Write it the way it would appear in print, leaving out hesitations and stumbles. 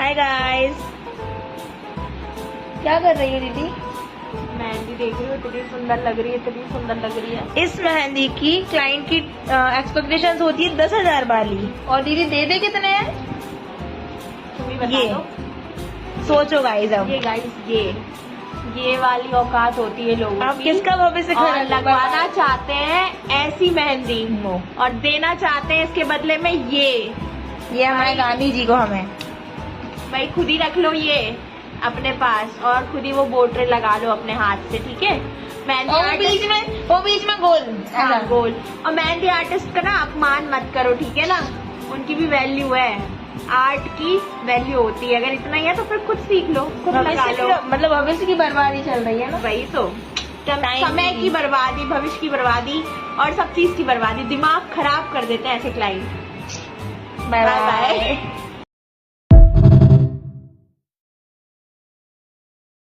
Hi guys, क्या कर रही हो दीदी? मेहंदी देख रही हूँ, इतनी सुंदर लग रही है, इतनी सुंदर लग रही है। इस मेहंदी की क्लाइंट की एक्सपेक्टेशंस होती है 10,000 वाली, और दीदी दे दे कितने हैं? तुम ही बता ये दो। सोचो गाइस अब। ये गाइस, ये वाली औकात होती है लोगों आप की। किसका भविष्य और खराब लगवाना चाहते हैं ऐसी मेहंदी वो। और देना चाहते हैं इसके बदले में ये हमारे गांधी जी को हमें भाई खुद ही रख लो ये अपने पास, और खुद ही वो बोटरे लगा लो अपने हाथ से, ठीक है। मेहंदी आर्टिस्ट वो बीच में गोल। हाँ, गोल। और मेहंदी आर्टिस्ट का ना अपमान मत करो, ठीक है ना। उनकी भी वैल्यू है, आर्ट की वैल्यू होती है। अगर इतना ही है तो फिर खुद सीख लो, खुद लगा लो। मतलब भविष्य की बर्बादी चल रही है ना। वही तो, समय की बर्बादी, भविष्य की बर्बादी और सब चीज की बर्बादी। दिमाग खराब कर देते हैं ऐसे client. Bye bye bye. Bye.